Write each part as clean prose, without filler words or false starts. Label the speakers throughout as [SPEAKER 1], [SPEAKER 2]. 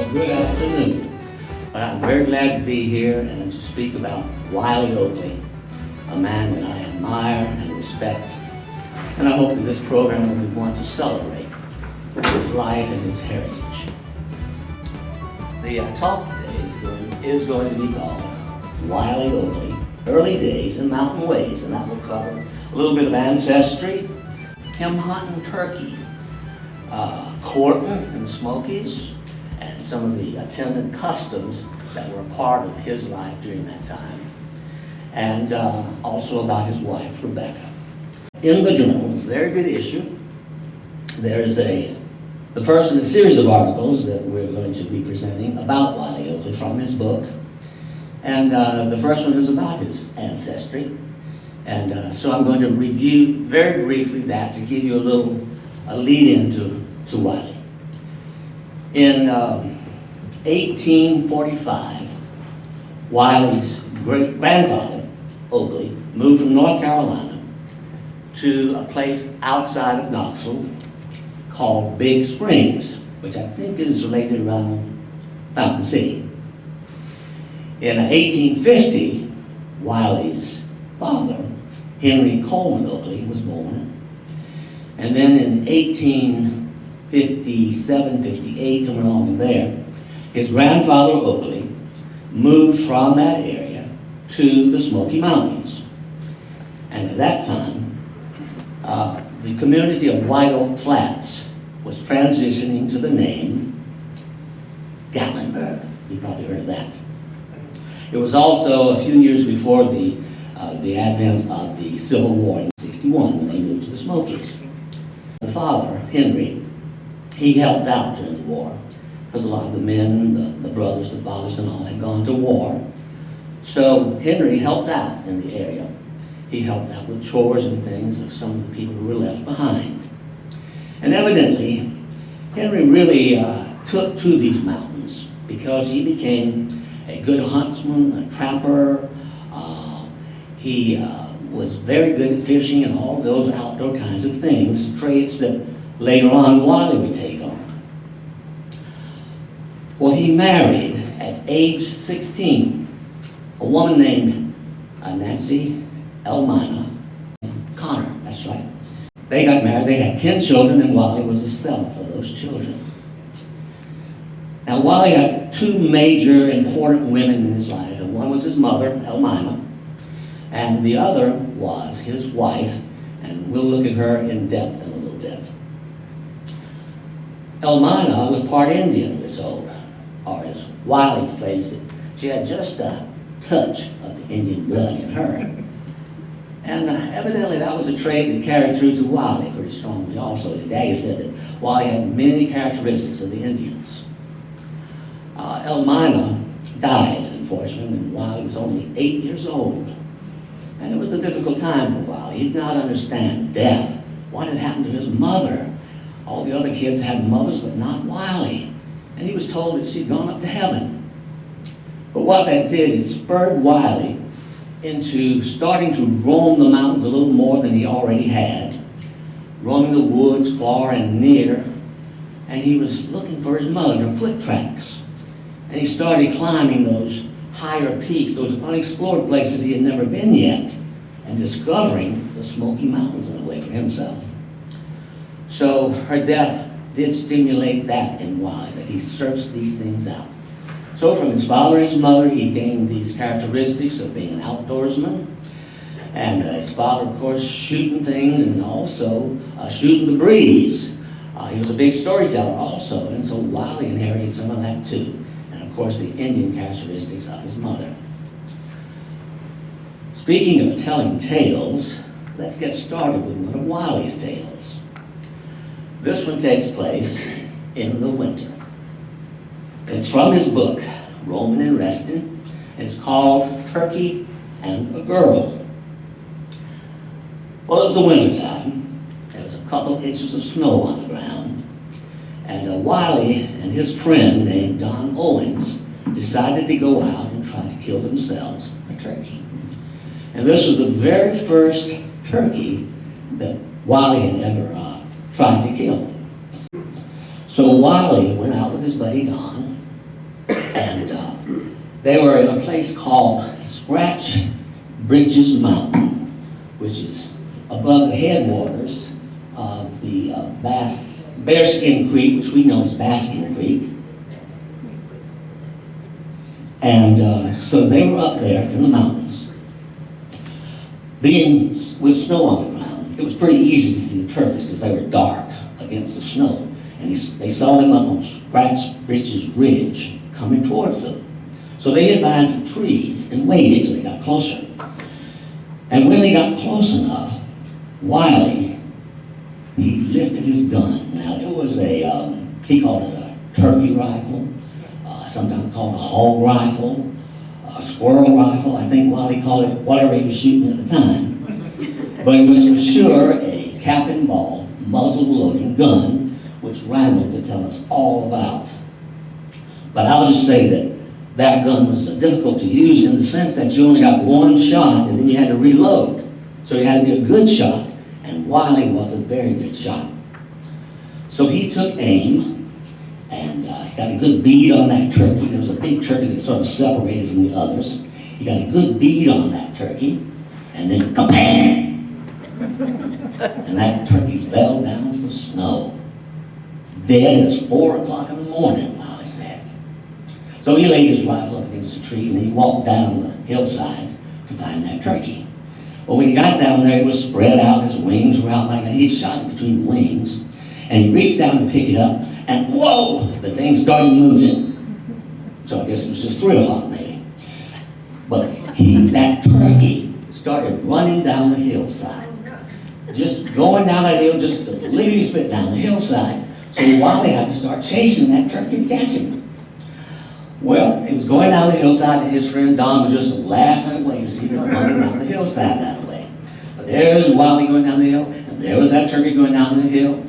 [SPEAKER 1] Well, good afternoon. I'm very glad to be here and to speak about Wiley Oakley, a man that I admire and respect. And I hope that this program will be one to celebrate his life and his heritage. The talk today is going to be called Wiley Oakley, Early Days and Mountain Ways, and that will cover a little bit of ancestry, him hunting turkey, courting in the Smokies, and some of the attendant customs that were a part of his life during that time, and also about his wife, Rebecca. In the journal, very good issue, there is the first in a series of articles that we're going to be presenting about Wiley Oakley from his book. And the first one is about his ancestry. And so I'm going to review very briefly that to give you a lead-in to Wiley. In 1845, Wiley's great-grandfather, Oakley, moved from North Carolina to a place outside of Knoxville called Big Springs, which I think is related around Fountain City. In 1850, Wiley's father, Henry Coleman Oakley, was born. And then in 1857, 58, somewhere along in there, his grandfather Oakley moved from that area to the Smoky Mountains. And at that time, the community of White Oak Flats was transitioning to the name Gatlinburg. You probably heard of that. It was also a few years before the advent of the Civil War in '61 when they moved to the Smokies. The father, Henry, he helped out during the war because a lot of the men, the brothers, the fathers and all had gone to war. So Henry helped out in the area. He helped out with chores and things of some of the people who were left behind. And evidently, Henry really took to these mountains because he became a good huntsman, a trapper. He was very good at fishing and all those outdoor kinds of things, traits that later on Wiley would take on. Well, he married at age 16 a woman named Nancy Elmina Connor, that's right. They got married, they had 10 children, and Wiley was the 7th of those children. Now, Wiley had two major important women in his life, and one was his mother, Elmina, and the other was his wife, and we'll look at her in depth in a little bit. Elmina was part Indian, we're told, or as Wiley phrased it, she had just a touch of the Indian blood in her. And evidently that was a trait that carried through to Wiley pretty strongly also. His daddy said that Wiley had many characteristics of the Indians. Elmina died, unfortunately, when Wiley was only 8 years old. And it was a difficult time for Wiley. He did not understand death. What had happened to his mother? All the other kids had mothers, but not Wiley. And he was told that she'd gone up to heaven. But what that did, it spurred Wiley into starting to roam the mountains a little more than he already had, roaming the woods far and near, and he was looking for his mother, her foot tracks. And he started climbing those higher peaks, those unexplored places he had never been yet, and discovering the Smoky Mountains in a way for himself. So her death did stimulate that in Wiley, that he searched these things out. So from his father and his mother, he gained these characteristics of being an outdoorsman. And his father, of course, shooting things and also shooting the breeze. He was a big storyteller also, and so Wiley inherited some of that too. And of course, the Indian characteristics of his mother. Speaking of telling tales, let's get started with one of Wiley's tales. This one takes place in the winter. It's from his book, Roamin' and Restin'. It's called Turkey and a Girl. Well, it was the winter time. There was a couple inches of snow on the ground. And Wiley and his friend named Don Owens decided to go out and try to kill themselves a turkey. And this was the very first turkey that Wiley had ever tried to kill. So Wiley went out with his buddy Don, And they were in a place called Scratch Bridges Mountain, which is above the headwaters of the Bearskin Creek, which we know as Basking Creek. And so they were up there in the mountains. Being with snow on the ground, it was pretty easy to see the turkeys because they were dark against the snow. And they saw them up on Scratch Bridges Ridge coming towards them. So they hid behind some trees and waited till they got closer. And when they got close enough, Wiley, he lifted his gun. Now there was he called it a turkey rifle, sometimes called a hog rifle, a squirrel rifle. I think Wiley called it whatever he was shooting at the time. But it was for sure a cap and ball, muzzle loading gun, which Randall could tell us all about. But I'll just say that that gun was difficult to use in the sense that you only got one shot and then you had to reload. So you had to be a good shot, and Wiley was a very good shot. So he took aim and got a good bead on that turkey. There was a big turkey that sort of separated from the others. He got a good bead on that turkey, and then kabam! And that turkey fell down to the snow, dead as 4 o'clock in the morning, Wiley said. So he laid his rifle up against a tree and he walked down the hillside to find that turkey. Well, when he got down there, it was spread out, his wings were out like that. He'd shot it between the wings, and he reached down to pick it up, and whoa, the thing started moving. So I guess it was just 3 o'clock maybe. But that turkey started running down the hillside. Just going down that hill, just a lickety split down the hillside. So Wiley had to start chasing that turkey to catch him. Well, he was going down the hillside, and his friend Don was just laughing away to see him running down the hillside that way. But there's Wiley going down the hill, and there was that turkey going down the hill,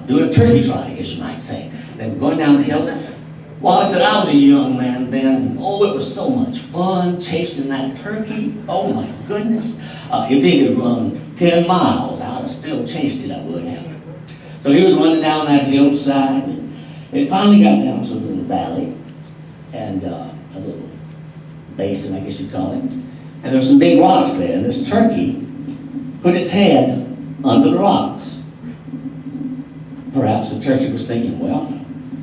[SPEAKER 1] doing a turkey trot, I guess you might say. They were going down the hill. Wiley said, I was a young man then, and oh, it was so much fun chasing that turkey. Oh my goodness. If he had run 10 miles, I'd have still chased it, I would have. So he was running down that hillside, and it finally got down to a little valley, and a little basin, I guess you'd call it. And there were some big rocks there, and this turkey put its head under the rocks. Perhaps the turkey was thinking, well,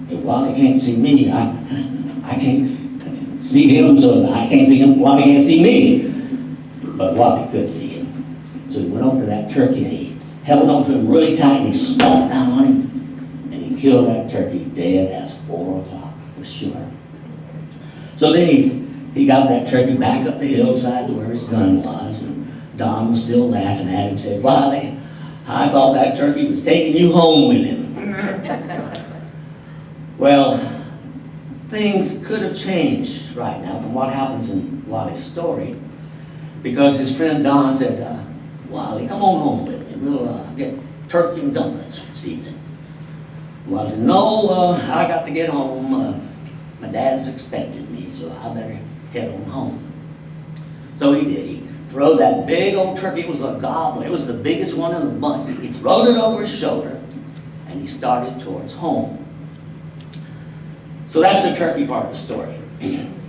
[SPEAKER 1] if Wiley can't see me, I can't see him, so I can't see him, Wiley can't see me. But Wiley could see him. So he went over to that turkey and he held onto him really tight and he stomped down on him. And he killed that turkey dead as 4 o'clock for sure. So then he got that turkey back up the hillside to where his gun was, and Don was still laughing at him and said, Wiley, I thought that turkey was taking you home with him. Well, things could have changed right now from what happens in Wiley's story, because his friend Don said, Wiley, come on home with me. We'll get turkey and dumplings this evening. Wiley said, no, I got to get home. My dad's expecting me, so I better head on home. So he did. He threw that big old turkey. It was a gobbler. It was the biggest one in the bunch. He threw it over his shoulder, and he started towards home. So that's the turkey part of the story.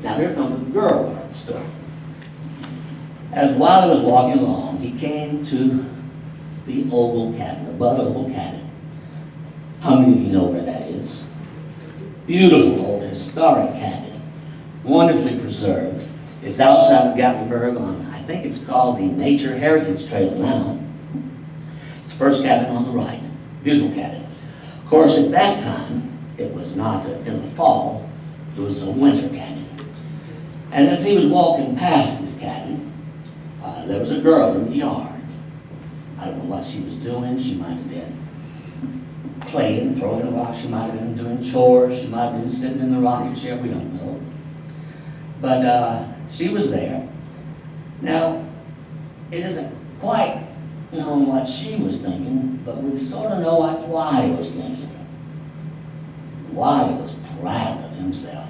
[SPEAKER 1] Now here comes the girl part of the story. As Wiley was walking along, he came to the Ogle cabin, the Bud Ogle cabin. How many of you know where that is? Beautiful old historic cabin, wonderfully preserved. It's outside of Gatlinburg on, I think it's called the Nature Heritage Trail now. It's the first cabin on the right, beautiful cabin. Of course, at that time, it was not in the fall, it was a winter cabin. And as he was walking past this cabin, there was a girl in the yard. I don't know what she was doing. She might have been playing, throwing a rock. She might have been doing chores. She might have been sitting in the rocking chair. We don't know. But she was there. Now, it isn't quite known what she was thinking, but we sort of know what Wiley was thinking. Wiley was proud of himself.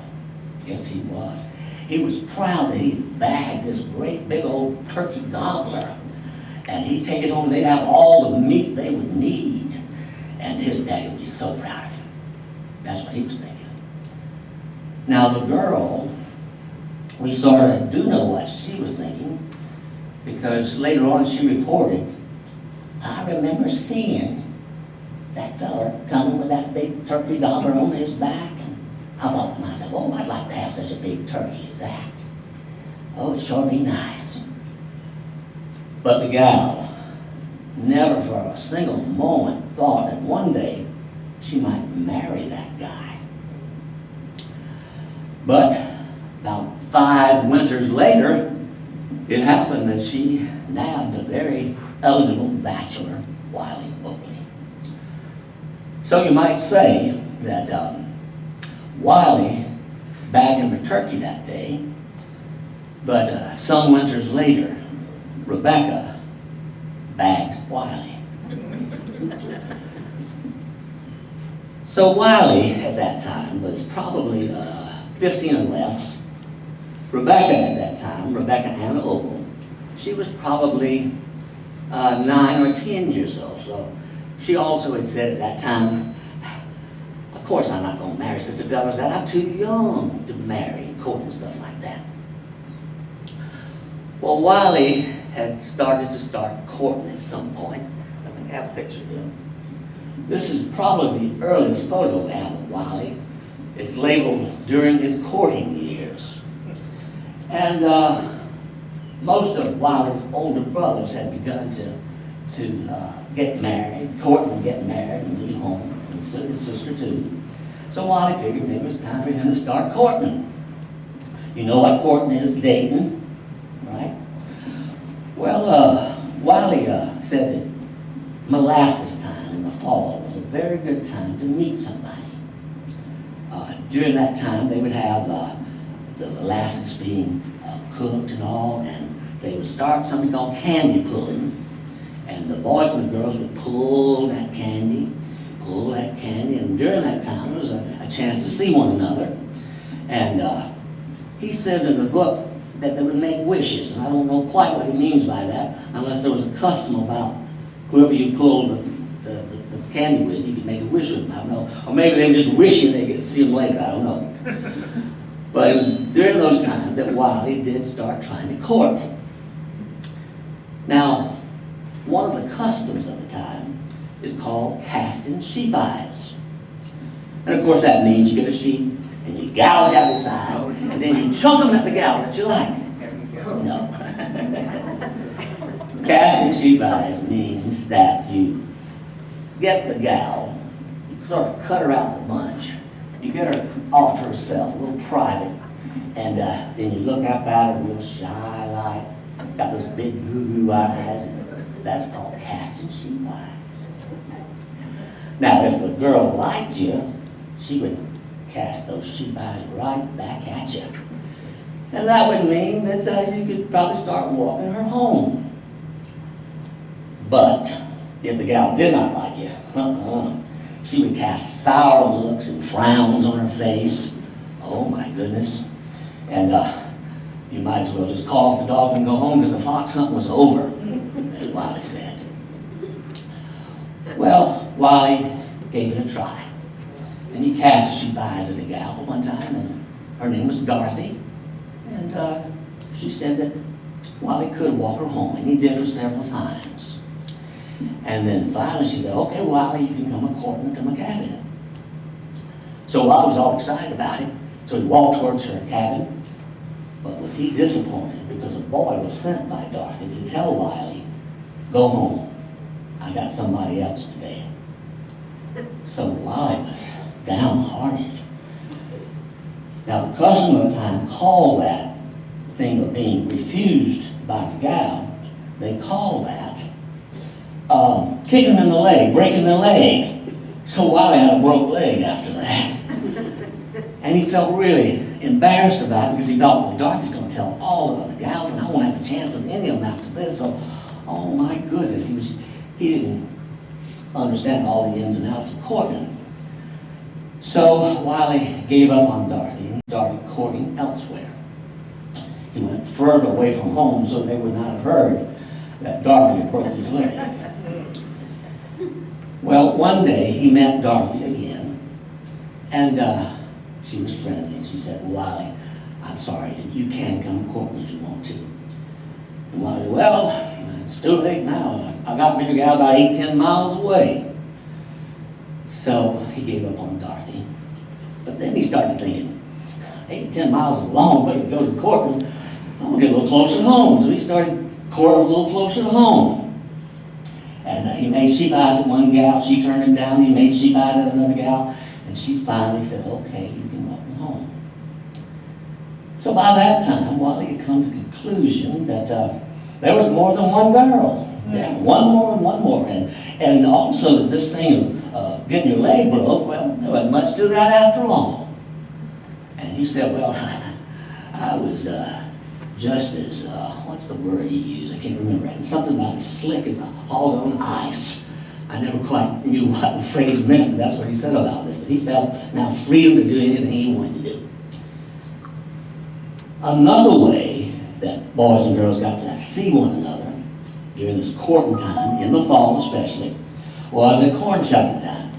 [SPEAKER 1] Yes, he was. He was proud that he had bagged this great big old turkey gobbler. And he'd take it home, they'd have all the meat they would need. And his daddy would be so proud of him. That's what he was thinking. Now the girl, we sort of do know what she was thinking, because later on she reported, I remember seeing that fella coming with that big turkey gobbler on his back, and I thought to myself, oh, I'd like to have such a big turkey as that. Oh, it'd sure be nice. But the gal never for a single moment thought that one day she might marry that guy. But about 5 winters later, it happened that she nabbed a very eligible bachelor, Wiley Oakley. So you might say that Wiley bagged him a turkey that day, but some winters later, Rebecca bagged Wiley. So Wiley at that time was probably 15 or less. Rebecca at that time, Rebecca Ann Ogle, she was probably 9 or 10 years old. So she also had said at that time, of course I'm not going to marry such a fella as that. I'm too young to marry and court and stuff like that. Well, Wiley had started courting at some point. I think I have a picture here. This is probably the earliest photo we have of Wiley. It's labeled during his courting years. And most of Wiley's older brothers had begun to get married, court and get married and leave home, and his sister too. So Wiley figured maybe it was time for him to start courting. You know what courting is, dating, right? Well, Wiley said that molasses time in the fall was a very good time to meet somebody. During that time, they would have the molasses being cooked and all, and they would start something called candy pulling. And the boys and the girls would pull that candy, and during that time, there was a chance to see one another. And he says in the book that they would make wishes, and I don't know quite what he means by that, unless there was a custom about whoever you pulled the candy with, you could make a wish with them, I don't know. Or maybe they were just wishing they could see them later, I don't know. But it was during those times that Wiley did start trying to court. Now, one of the customs of the time is called casting sheep eyes. And of course that means you get a sheep and you gouge out its eyes and then you chunk them at the gal that you like. No. Casting sheep eyes means that you get the gal, you sort of cut her out the bunch, you get her off to herself, a little private, and then you look up at her real shy like, got those big goo-goo eyes, and that's called casting sheep eyes. Now, if the girl liked you, she would cast those sheep eyes right back at you. And that would mean that you could probably start walking her home. But if the gal did not like you, she would cast sour looks and frowns on her face. Oh my goodness. And you might as well just call off the dog and go home because the fox hunt was over, as Wiley said. Well, Wiley gave it a try. And he cast sheep eyes at the gal one time, and her name was Dorothy. And she said that Wiley could walk her home, and he did for several times. And then finally she said, okay, Wiley, you can come a-courting to my cabin. So Wiley was all excited about it. So he walked towards her cabin, but was he disappointed because a boy was sent by Dorothy to tell Wiley, go home, I got somebody else today. So Wiley was downhearted. Now the custom of the time called that thing of being refused by the gal, they call that kicking in the leg, breaking the leg. So Wiley had a broke leg after that. And he felt really embarrassed about it because he thought, well, Dorothy's going to tell all the other gals and I won't have a chance with any of them after this. So, oh my goodness, he didn't understand all the ins and outs of courting. So Wiley gave up on Dorothy and he started courting elsewhere. He went further away from home so they would not have heard that Dorothy had broke his leg. Well, one day he met Dorothy again, and she was friendly, and she said, well, Wiley, I'm sorry, you can come to court if you want to. And Wiley, well, it's too late now. I got me a gal about 8-10 miles away. So he gave up on Dorothy. But then he started thinking, 8-10 miles is a long way to go to court. I'm gonna get a little closer to home. So he started court a little closer to home. And he made sheep eyes at one gal. She turned him down. He made sheep eyes at another gal. And she finally said, okay, you can walk me home. So by that time, Wiley had come to the conclusion that there was more than one girl. Yeah, one more. And also this thing of getting your leg broke, well, there wasn't much to that after all. And he said, well, I was just as, what's the word he used? I can't remember it. Something about as slick as a hog on ice. I never quite knew what the phrase meant, but that's what he said about this, that he felt now freedom to do anything he wanted to do. Another way that boys and girls got to see one another during this courting time, in the fall especially, was at corn shucking time.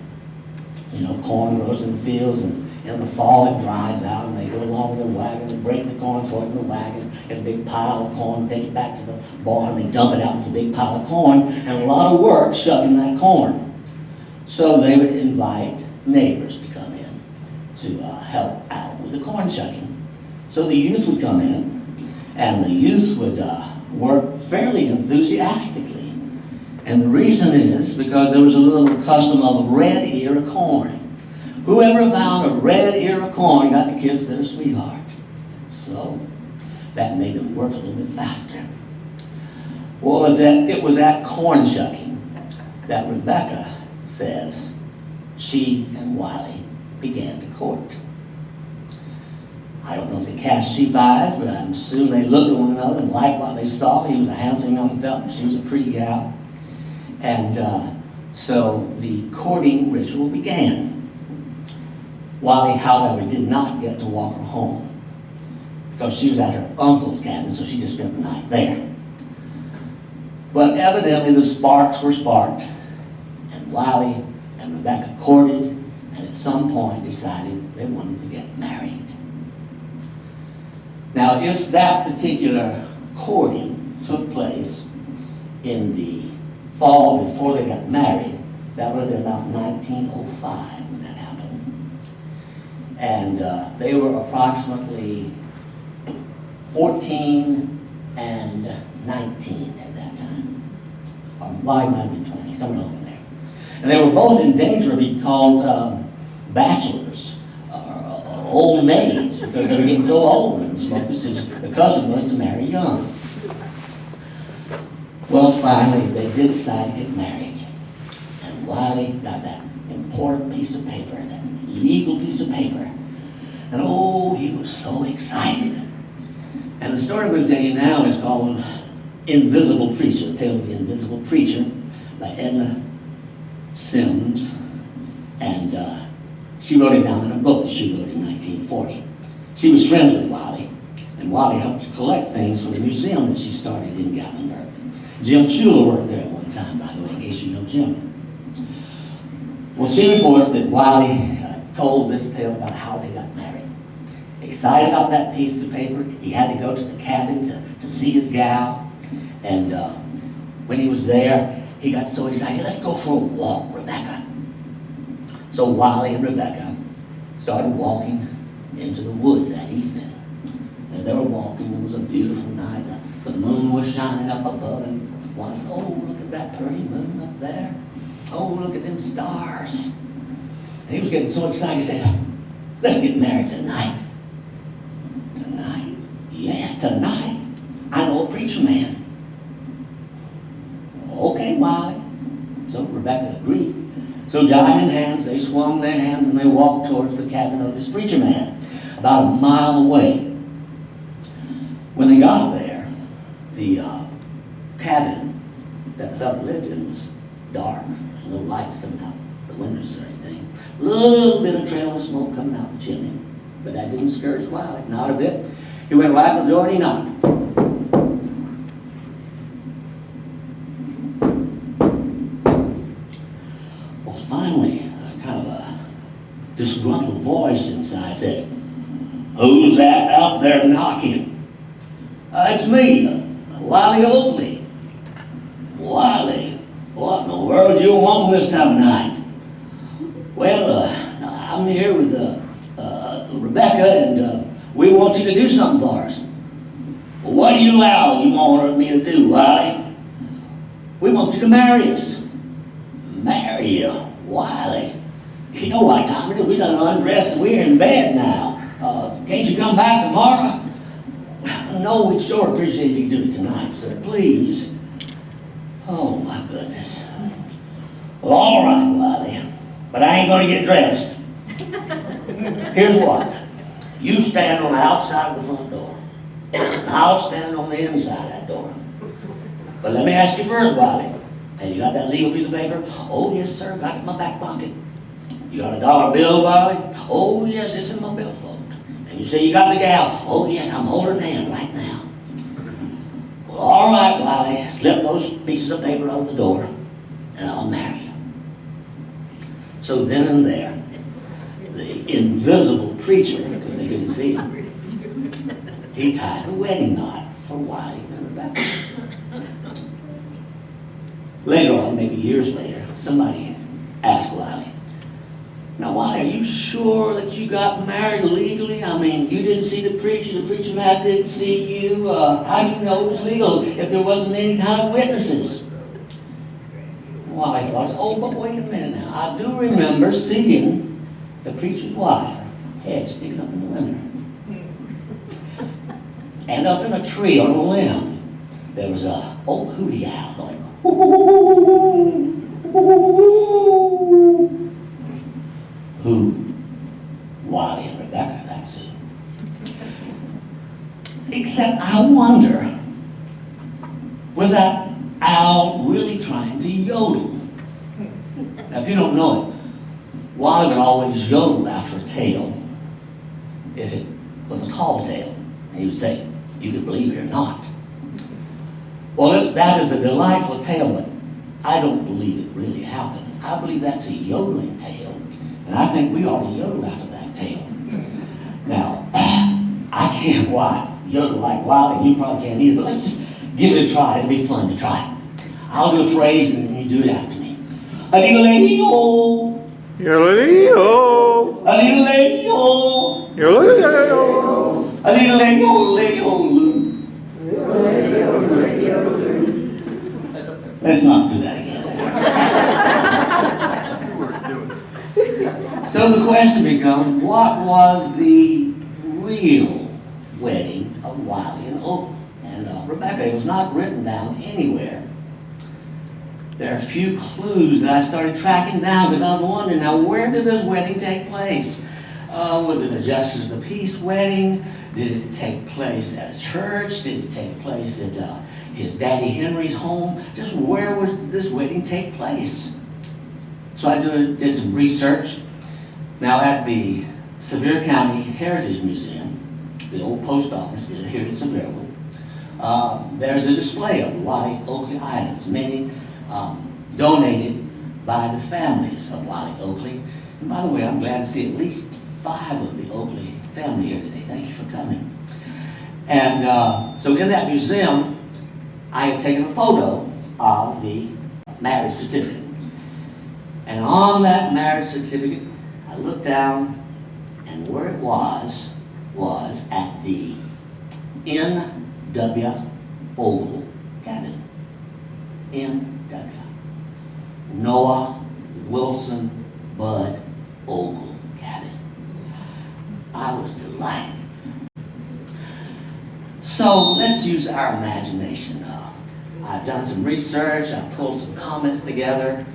[SPEAKER 1] You know, corn grows in the fields, and in the fall it dries out, and they go along with the wagon and break the corn, throw it in the wagon, get a big pile of corn, take it back to the barn, they dump it out with a big pile of corn, and a lot of work shucking that corn. So they would invite neighbors to come in to help out with the corn shucking. So the youth would come in, and the youth would work fairly enthusiastically. And the reason is because there was a little custom of a red ear of corn. Whoever found a red ear of corn got to kiss their sweetheart. So that made them work a little bit faster. Well, it was at corn shucking that Rebecca says she and Wiley began to court. I don't know if they cast sheep eyes, but I assume they looked at one another and liked what they saw. He was a handsome young fellow, she was a pretty gal. And so the courting ritual began. Wiley, however, did not get to walk her home because she was at her uncle's cabin, so she just spent the night there. But evidently the sparks were sparked, and Wiley and Rebecca courted, and at some point decided they wanted to get married. Now, if that particular courting took place in the fall before they got married, that would have been about 1905 when that happened. And they were approximately 14 and 19 at that time. Or Wiley might have been 20, somewhere over there. And they were both in danger of being called bachelors. Old maids, because they were getting so old, and the custom was to marry young. Well, finally, they did decide to get married. And Wiley got that important piece of paper, that legal piece of paper. And oh, he was so excited. And the story I'm going to tell you now is called Invisible Preacher, the tale of the Invisible Preacher by Edna Sims. And she wrote it down in a book that she wrote in 1940. She was friends with Wiley, and Wiley helped to collect things for the museum that she started in Gatlinburg. Jim Schuler worked there at one time, by the way, in case you know Jim. Well, she reports that Wiley told this tale about how they got married. Excited about that piece of paper, he had to go to the cabin to see his gal, and when he was there, he got so excited, let's go for a walk, Rebecca. So Wiley and Rebecca started walking into the woods that evening. As they were walking, it was a beautiful night. The moon was shining up above, and one said, oh, look at that pretty moon up there. Oh, look at them stars. And he was getting so excited, he said, let's get married tonight. Tonight? Yes, tonight. I know a preacher man. Okay, Wiley. So Rebecca agreed. So jiving hands, they swung their hands and they walked towards the cabin of this preacher man, about a mile away. When they got there, the cabin that the fellow lived in was dark. There's no lights coming out the windows or anything. A little bit of trail of smoke coming out the chimney, but that didn't discourage Wiley, not a bit. He went right to the door and he knocked. Finally, kind of a disgruntled voice inside said, "Who's that out there knocking?" "It's me, Wiley Oakley." "Wiley, what in the world do you want this time of night?" "Well, I'm here with Rebecca, and we want you to do something for us." "Well, what do you allow you wanted me to do, Wiley?" "We want you to marry us." "Marry you? Wiley, you know what time it is? We done undressed and we're in bed now. Can't you come back tomorrow?" "No, we'd sure appreciate if you do it tonight, sir, please." "Oh, my goodness." "Well, all right, Wiley, but I ain't gonna get dressed. Here's what. You stand on the outside of the front door, and I'll stand on the inside of that door. But let me ask you first, Wiley, have you got that legal piece of paper?" "Oh, yes, sir, got it in my back pocket." "You got a dollar bill, Wiley?" "Oh, yes, it's in my billfold." "And you say you got the gal?" "Oh, yes, I'm holding her hand right now." "Well, all right, Wiley, slip those pieces of paper out the door, and I'll marry you." So then and there, the invisible preacher, because they couldn't see him, he tied the wedding knot for Wiley and Rebecca. Later on, maybe years later, somebody asked Wiley, "Now, Wiley, are you sure that you got married legally? I mean, you didn't see the preacher man didn't see you. How do you know it was legal if there wasn't any kind of witnesses?" Wiley thought, "Oh, but wait a minute now. I do remember seeing the preacher's wife, her head sticking up in the window. And up in a tree on a limb, there was a old hootie owl going, ooh, ooh, ooh." Who? Wiley and Rebecca, that's who. Except I wonder, was that owl really trying to yodel? Now, if you don't know it, Wiley would always yodel after a tale if it was a tall tale. And he would say, "You could believe it or not." Well, that is a delightful tale, but I don't believe it really happened. I believe that's a yodeling tale, and I think we ought to yodel after that tale. Now, I can't yodel like Wiley, and you probably can't either, but let's just give it a try. It'll be fun to try. I'll do a phrase, and then you do it after me. A-dee-a-lady-o.
[SPEAKER 2] Yo-lady-o.
[SPEAKER 1] A-dee-a-lady-o.
[SPEAKER 2] Yo-lady-o.
[SPEAKER 1] A-dee-a-lady-o, lady-o-loo. Let's not do that again. So the question becomes, what was the real wedding of Wiley and Oakley and Rebecca? It was not written down anywhere. There are a few clues that I started tracking down because I was wondering, now where did this wedding take place? Was it a Justice of the Peace wedding? Did it take place at a church? Did it take place at his Daddy Henry's home? Just where would this wedding take place? So I did some research. Now at the Sevier County Heritage Museum, the old post office here in Sevierville, there's a display of the Wiley Oakley items, many donated by the families of Wiley Oakley. And by the way, I'm glad to see at least 5 of the Oakley family here today. Thank you for coming. And so in that museum, I had taken a photo of the marriage certificate. And on that marriage certificate, I looked down, and where it was at the N.W. Ogle cabin. N.W. Noah Wilson Bud Ogle cabin. I was delighted. So let's use our imagination. I've done some research, I've pulled some comments together,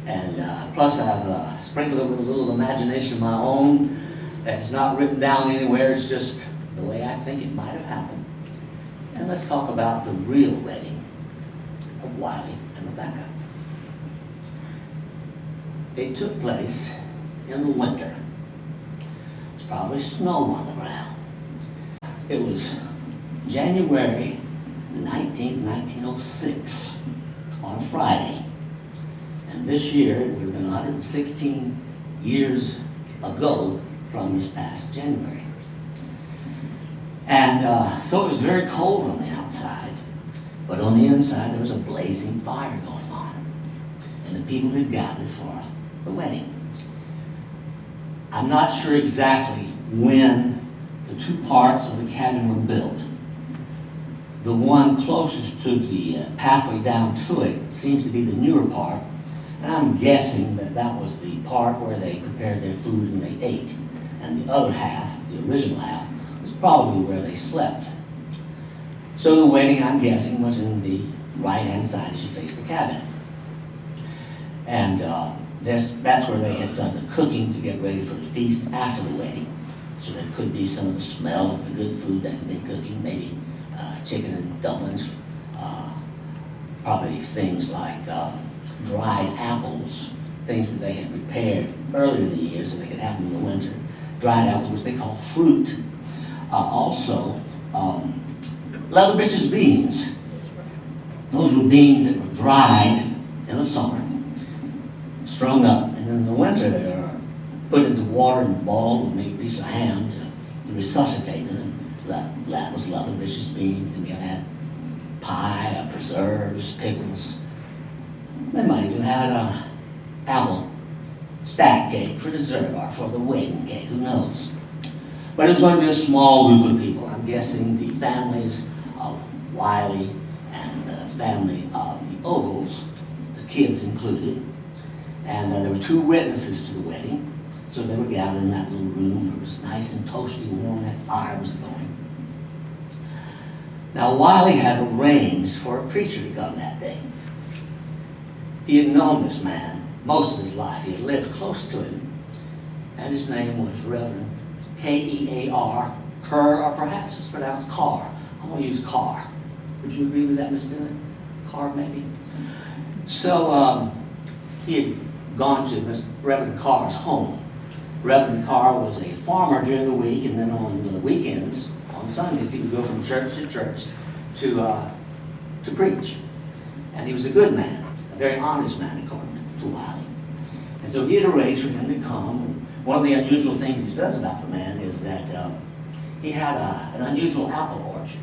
[SPEAKER 1] and plus I've sprinkled it with a little imagination of my own that's not written down anywhere. It's just the way I think it might have happened. And let's talk about the real wedding of Wiley and Rebecca. It took place in the winter. There's probably snow on the ground. It was January 19th, 1906, on a Friday. And this year, it would have been 116 years ago from this past January. And so it was very cold on the outside, but on the inside there was a blazing fire going on, and the people had gathered for the wedding. I'm not sure exactly when the two parts of the cabin were built. The one closest to the pathway down to it seems to be the newer part, and I'm guessing that that was the part where they prepared their food and they ate, and the other half, the original half, was probably where they slept. So the wedding, I'm guessing, was in the right-hand side as you face the cabin. And that's where they had done the cooking to get ready for the feast after the wedding. So there could be some of the smell of the good food that had been cooking, maybe chicken and dumplings, probably things like dried apples, things that they had prepared earlier in the year so they could have them in the winter. Dried apples, which they call fruit. Also, leather breeches beans. Those were beans that were dried in the summer, strung up, and then in the winter they were put into water and boiled with maybe a piece of ham to resuscitate them. And that was leather breeches beans. Then you had pie, preserves, pickles. They might even had an apple stack cake for dessert or for the wedding cake, who knows. But it was going to be a small group of people. I'm guessing the families of Wiley and the family of the Ogles, the kids included. And there were two witnesses to the wedding. So they were gathered in that little room. It was nice and toasty, warm, that fire was going. Now Wiley had arranged for a preacher to come that day. He had known this man most of his life. He had lived close to him. And his name was Reverend K-E-A-R, Kerr, or perhaps it's pronounced Carr. I'm going to use Carr. Would you agree with that, Mr. Dillon? Carr, maybe? So he had gone to Reverend Carr's home. Reverend Carr was a farmer during the week, and then on the weekends, on Sundays, he would go from church to church to preach. And he was a good man, a very honest man, according to Wiley. And so he had arranged for him to come. One of the unusual things he says about the man is that he had an unusual apple orchard.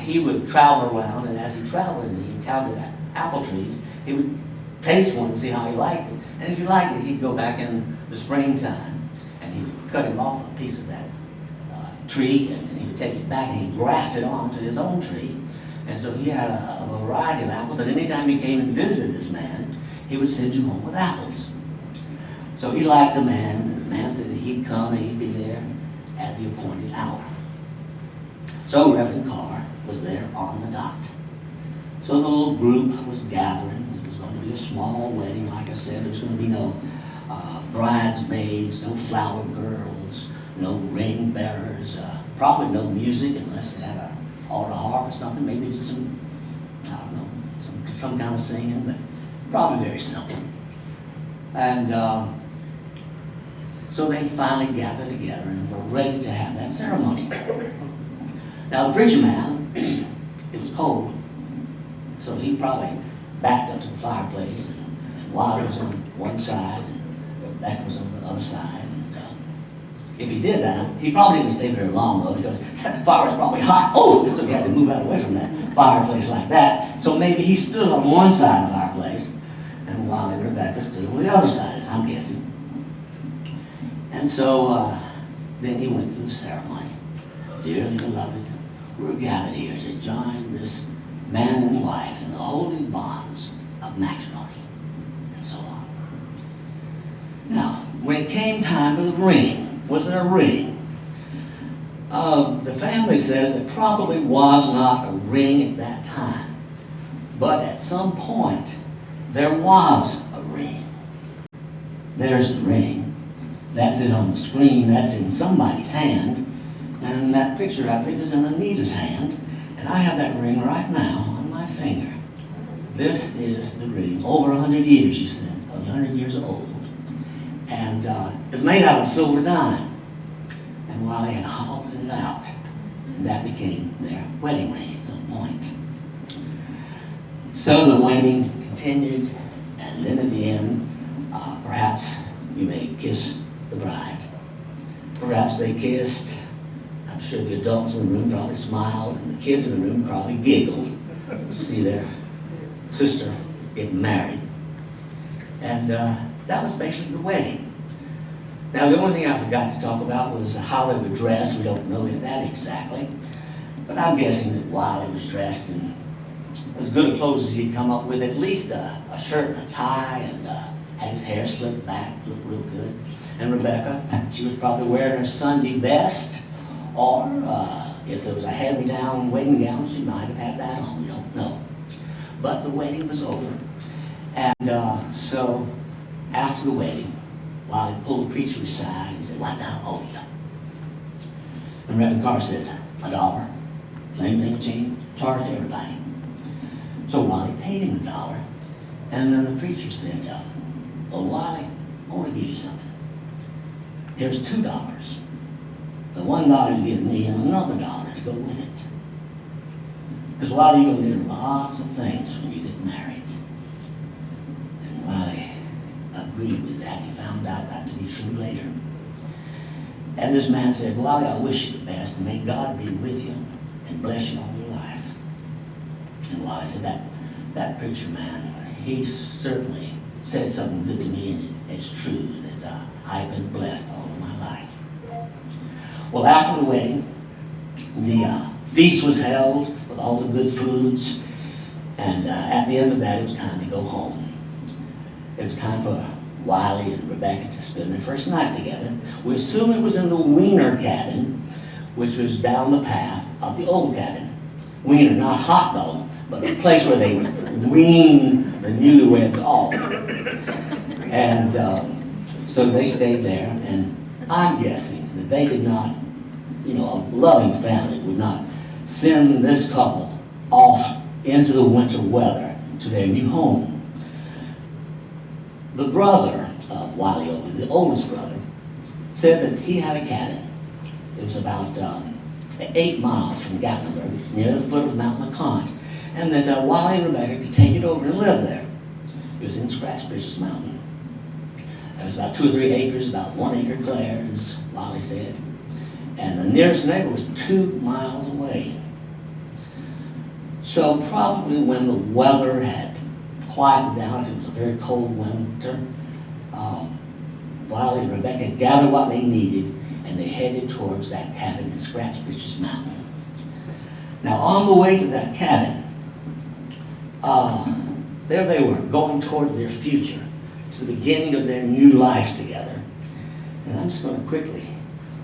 [SPEAKER 1] He would travel around, and as he traveled and he encountered apple trees, he would taste one and see how he liked it. And if he liked it, he'd go back in the springtime and he would cut him off a piece of that tree, and then he would take it back and he'd graft it onto his own tree. And so he had a variety of apples, and anytime he came and visited this man, he would send you home with apples. So he liked the man, and the man said that he'd come and he'd be there at the appointed hour. So Reverend Carr was there on the dot. So the little group was gathering. It was going to be a small wedding, like I said. There was going to be no bridesmaids, no flower girls, no ring bearers, probably no music unless they had an altar harp or something, maybe just some, I don't know, some kind of singing, but probably very simple. And so they finally gathered together and were ready to have that ceremony. Now the preacher man, it was cold, so he probably backed up to the fireplace, and Wiley was on one side and Rebecca was on the other side. And if he did that, he probably didn't stay very long though, because the fire was probably hot. Oh, so he had to move out away from that fireplace like that. So maybe he stood on one side of the fireplace, and Wiley and Rebecca stood on the other side, I'm guessing. And so then he went through the ceremony. Dearly beloved, we're gathered here to join this man and wife in the holy bonds of matrimony, and so on. Now, when it came time for the ring, was there a ring? The family says there probably was not a ring at that time, but at some point there was a ring. There's the ring. That's it on the screen. That's in somebody's hand. And that picture, I believe, is in Anita's hand. And I have that ring right now on my finger. This is the ring. Over 100 years, she said. 100 years old. And it's made out of silver dime. And Wiley had hollowed it out. And that became their wedding ring at some point. So the wedding continued. And then at the end, perhaps you may kiss the bride. Perhaps they kissed. I'm sure the adults in the room probably smiled, and the kids in the room probably giggled to see their sister get married. And that was basically the wedding. Now, the only thing I forgot to talk about was how they were dressed. We don't know that exactly. But I'm guessing that Wiley was dressed in as good a clothes as he'd come up with, at least a shirt and a tie, and had his hair slicked back, looked real good. And Rebecca, she was probably wearing her Sunday best, or if there was a hand-me-down wedding gown, she might have had that on, we don't know. But the wedding was over. And so after the wedding, Wiley pulled the preacher aside and said, "What do I owe you?" And Reverend Carr said, $1. Same thing would charge to everybody. So Wiley paid him $1. And then the preacher said, "Well, Wiley, I want to give you something. Here's $2. The $1 you give me and another $1 to go with it. Because Wiley, you're going to need lots of things when you get married." And Wiley agreed with that. He found out that to be true later. And this man said, "Wiley, I wish you the best, and may God be with you and bless you all your life." And Wiley said, that preacher man, he certainly said something good to me, and it's true that I've been blessed all of my life. Well, after the wedding, the feast was held with all the good foods, and at the end of that, it was time to go home. It was time for Wiley and Rebecca to spend their first night together. We assume it was in the Wiener cabin, which was down the path of the old cabin. Wiener, not hot dog, but a place where they would wean the newlyweds off. And so they stayed there, and I'm guessing that they did not, a loving family would not send this couple off into the winter weather to their new home. The brother of Wiley Oakley, the oldest brother, said that he had a cabin. It was about 8 miles from Gatlinburg, near the foot of Mount LeConte, and that Wiley and Rebecca could take it over and live there. It was in Scratch Bridges Mountain. It was about 2 or 3 acres, about 1 acre cleared, as Wiley said. And the nearest neighbor was 2 miles away. So probably when the weather had quietened down, if it was a very cold winter, Wiley and Rebecca gathered what they needed, and they headed towards that cabin in Scratch Bridges Mountain. Now, on the way to that cabin, there they were, going toward their future, to the beginning of their new life together. And I'm just going to quickly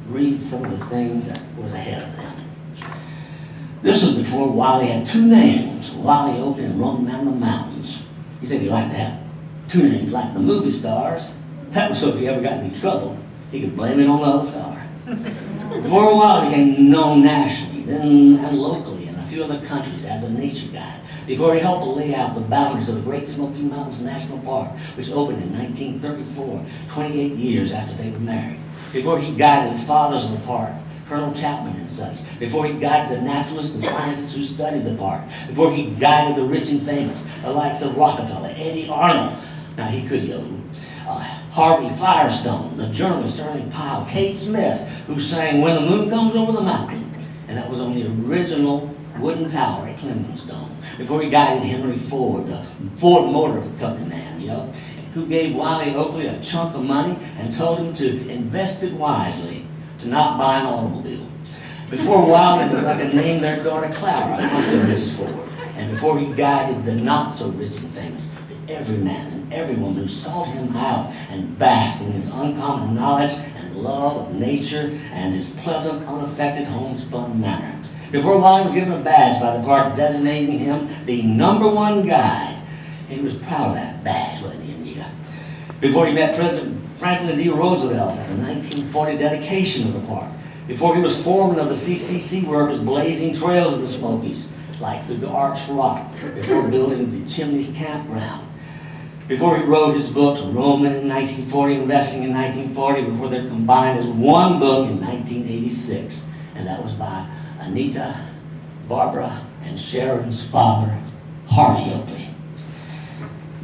[SPEAKER 1] read some of the things that was ahead of them. This was before Wiley had 2 names, Wiley Oakley and Roamin Man in the Mountains. He said he'd like to have 2 names like the movie stars. That was so if he ever got in any trouble, he could blame it on the other fella. For a while, he became known nationally, then and locally in a few other countries as a nature guide, before he helped lay out the boundaries of the Great Smoky Mountains National Park, which opened in 1934, 28 years after they were married. Before he guided the fathers of the park, Colonel Chapman and such. Before he guided the naturalists and scientists who studied the park. Before he guided the rich and famous, the likes of Rockefeller, Eddie Arnold. Now he could yodel. Harvey Firestone, the journalist Ernie Pyle, Kate Smith, who sang When the Moon Comes Over the Mountain. And that was on the original wooden tower at Clemens Dome. Before he guided Henry Ford, the Ford Motor Company man, who gave Wiley Oakley a chunk of money and told him to invest it wisely, to not buy an automobile. Before Wiley and Rebecca named their daughter Clara after Mrs. Ford. And before he guided the not-so-rich and famous, the everyman and everyone who sought him out and basked in his uncommon knowledge and love of nature and his pleasant, unaffected, homespun manner. Before Wiley was given a badge by the park designating him the #1 guide. He was proud of that badge, wasn't he, Anita? Before he met President Franklin D. Roosevelt at the 1940 dedication of the park. Before he was foreman of the CCC workers blazing trails of the Smokies, like through the Arch Rock, before building the Chimneys Campground. Before he wrote his book, Roamin in 1940 and Wrestling in 1940, before they're combined as one book in 1986. And that was by Anita, Barbara, and Sharon's father, Harvey Oakley.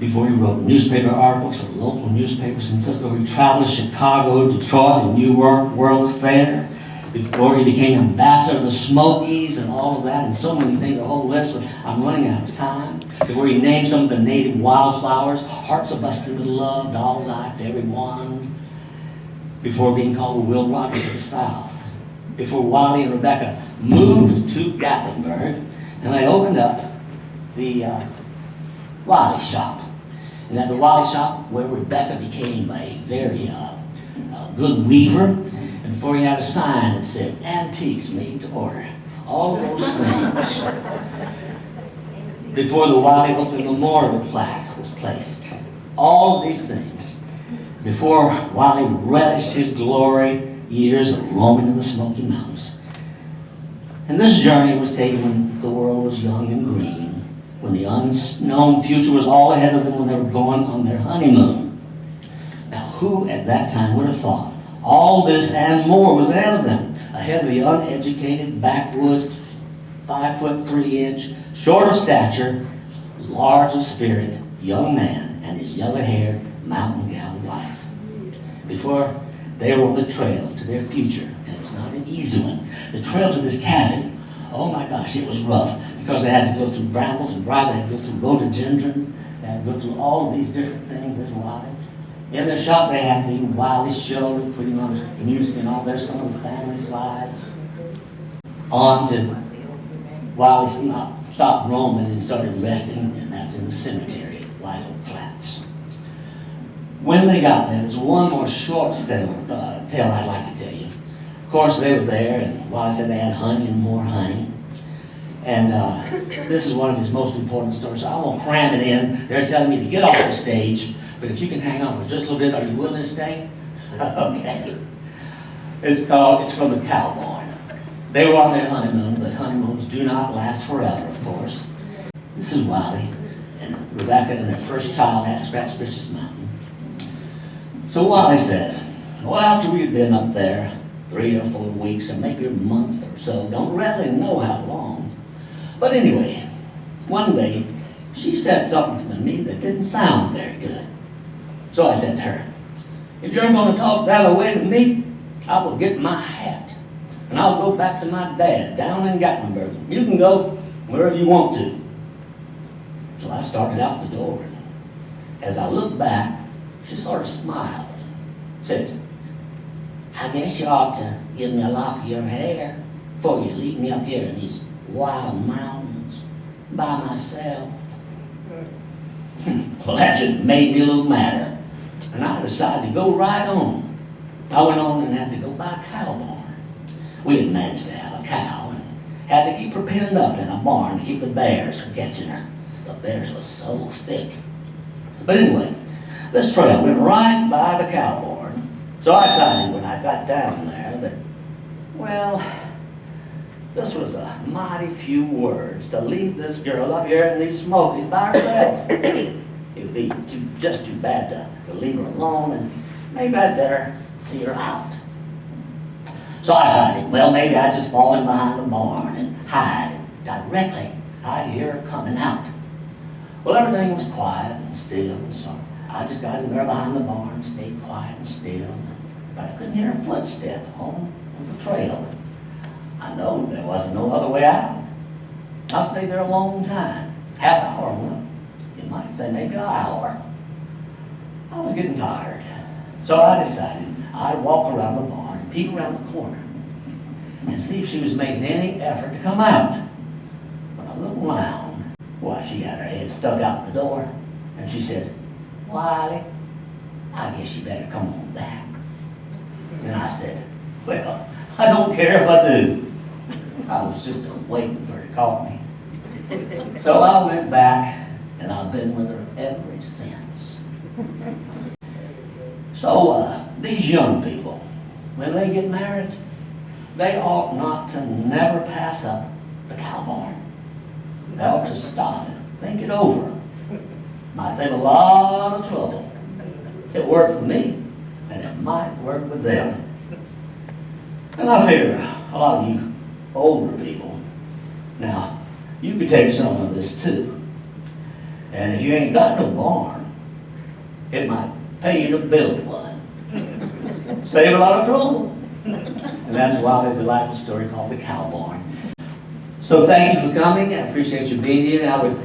[SPEAKER 1] before he wrote newspaper articles for local newspapers and stuff, before he traveled to Chicago, Detroit, and New York World's Fair, before he became ambassador of the Smokies and all of that, and so many things, a whole list, but I'm running out of time. Before he named some of the native wildflowers, hearts are busted with love, doll's eye for everyone. Before being called the Will Rogers of the South. Before Wiley and Rebecca moved to Gatlinburg, and they opened up the Wiley shop. And at the Wiley shop, where Rebecca became a very good weaver, and before he had a sign that said, "Antiques made to order." All of those things. Before the Wiley Oakley Memorial plaque was placed. All of these things. Before Wiley relished his glory years of roaming in the Smoky Mountains. And this journey was taken when the world was young and green, when the unknown future was all ahead of them when they were going on their honeymoon. Now, who at that time would have thought all this and more was ahead of them, ahead of the uneducated, backwoods, 5'3", short of stature, large of spirit, young man and his yellow-haired mountain gal wife. Before they were on the trail to their future, and it was not an easy one. The trail to this cabin, oh my gosh, it was rough, because they had to go through brambles and briars, they had to go through rhododendron, they had to go through all of these different things. There's Wiley. In their shop, they had the Wiley show, putting on the music and all. There's some of the family slides. On to Wiley stopped roaming and started resting, and that's in the cemetery at White Oak Flats. When they got there, there's one more short tale I'd like to tell you. Of course, they were there, and Wiley said they had honey and more honey. And this is one of his most important stories, so I won't cram it in. They're telling me to get off the stage, but if you can hang on for just a little bit, are you willing to stay? Okay. It's from the Cow Barn. They were on their honeymoon, but honeymoons do not last forever, of course. This is Wiley and Rebecca and their first child at Scratch Britches Mountain. So Wiley says, well, after we had been up there 3 or 4 weeks, or maybe a month or so, don't really know how long. But anyway, one day, she said something to me that didn't sound very good. So I said to her, if you're going to talk that way to me, I will get my hat, and I'll go back to my dad down in Gatlinburg. You can go wherever you want to. So I started out the door, and as I looked back, she sort of smiled and said, I guess you ought to give me a lock of your hair before you leave me up here in these wild mountains by myself. Well, that just made me a little madder, and I decided to go right on. I went on and had to go by a cow barn. We had managed to have a cow and had to keep her pinned up in a barn to keep the bears from catching her. The bears were so thick. But anyway, this trail went right by the cow barn. So I decided when I got down there that, well, this was a mighty few words to leave this girl up here in these Smokies by herself. It would be just too bad to leave her alone, and maybe I'd better see her out. So I decided, well, maybe I'd just fall in behind the barn and hide directly. I'd hear her coming out. Well, everything was quiet and still, so I just got in there behind the barn, stayed quiet and still, but I couldn't hear a footstep on the trail. I know there wasn't no other way out. I stayed there a long time, half an hour on it. You might say maybe an hour. I was getting tired, so I decided I'd walk around the barn, peek around the corner, and see if she was making any effort to come out. When I looked around, why, she had her head stuck out the door, and she said, Wiley, I guess you better come on back. And I said, well, I don't care if I do. I was just waiting for her to call me. So I went back, and I've been with her ever since. So these young people, when they get married, they ought not to never pass up the cow barn. They ought to stop and think it over. Might save a lot of trouble. It worked for me, and it might work with them. And I figure a lot of you older people, now, you could take some of this too. And if you ain't got no barn, it might pay you to build one. Save a lot of trouble. And that's Wiley's delightful story called The Cow Barn. So thank you for coming. I appreciate you being here. And I would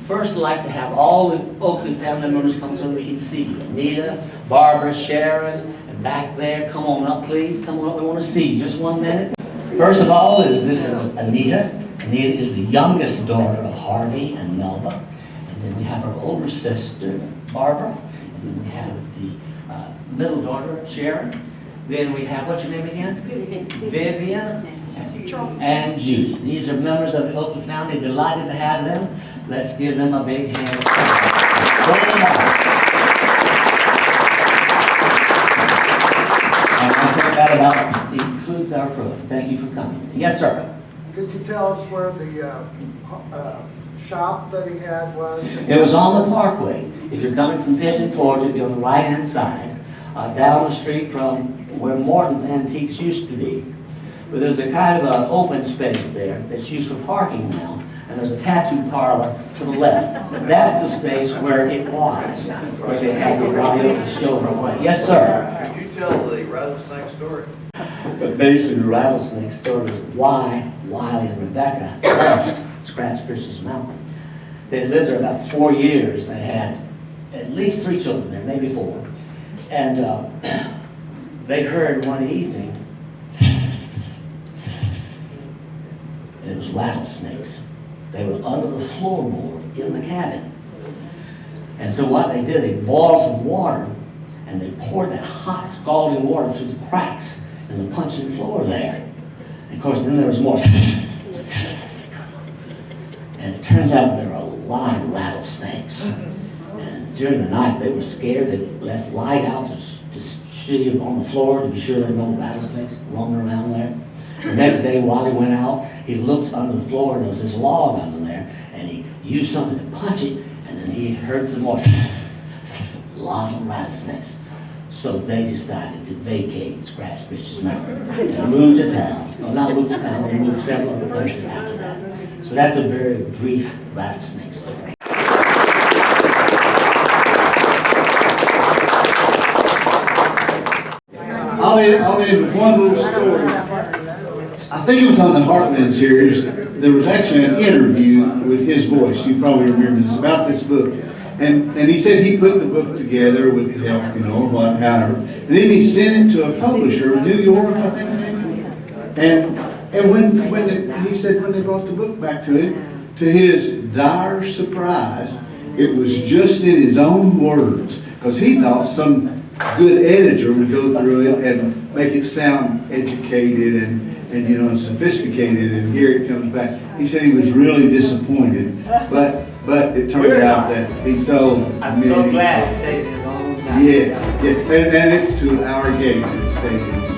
[SPEAKER 1] first like to have all the Oakley family members come so we can see you. Anita, Barbara, Sharon, and back there. Come on up, please. Come on up. We want to see you. Just 1 minute. First of all, this is Anita. Anita is the youngest daughter of Harvey and Melba. And then we have her older sister, Barbara. And then we have the middle daughter, Sharon. Then we have, what's your name again? Vivian. And Judy. These are members of the Oakley family. Delighted to have them. Let's give them a big hand. And I think that about includes our program. Thank you for coming. Yes, sir.
[SPEAKER 2] Could you tell us where the shop that he had was?
[SPEAKER 1] It was on the Parkway. If you're coming from Pigeon Forge, it'd be on the right-hand side, down the street from where Morton's Antiques used to be. But there's a kind of an open space there that's used for parking now, and there's a tattoo parlor to the left. That's the space where it was, where they had the radio to show her way. Yes, sir.
[SPEAKER 3] Could you tell the rattlesnake story?
[SPEAKER 1] But basically, the rattlesnake story is why Wiley and Rebecca left Scratch Bridges Mountain. They lived there about 4 years. They had at least 3 children there, maybe 4. And they heard one evening, it was rattlesnakes. They were under the floorboard in the cabin. And so what they did, they boiled some water and they poured that hot, scalding water through the cracks in the punching floor there. And of course, then there was more. And it turns out there were a lot of rattlesnakes. And during the night, they were scared. They left light out to see on the floor to be sure there were no rattlesnakes roaming around there. The next day, Wiley went out, he looked under the floor, and there was this log under there, and he used something to punch it, and then he heard some more, a lot of rattlesnakes. So they decided to vacate Scratch Bridges Mountain and move to town. Well, not move to town, they moved several other places after that. So that's a very brief rattlesnake story.
[SPEAKER 4] I'll end with one little story. I think it was on the Heartland series. There was actually an interview with his voice. You probably remember this, about this book. And he said he put the book together with help, however. And then he sent it to a publisher in New York, I think. And when he said when they brought the book back to him, to his dire surprise, it was just in his own words. Because he thought some good editor would go through it and make it sound educated and sophisticated, and here it comes back. He said he was really disappointed, but it turned out that he's so.
[SPEAKER 1] I'm so glad it stayed in his own time.
[SPEAKER 4] Yes, and it's to our engagement, it stayed in his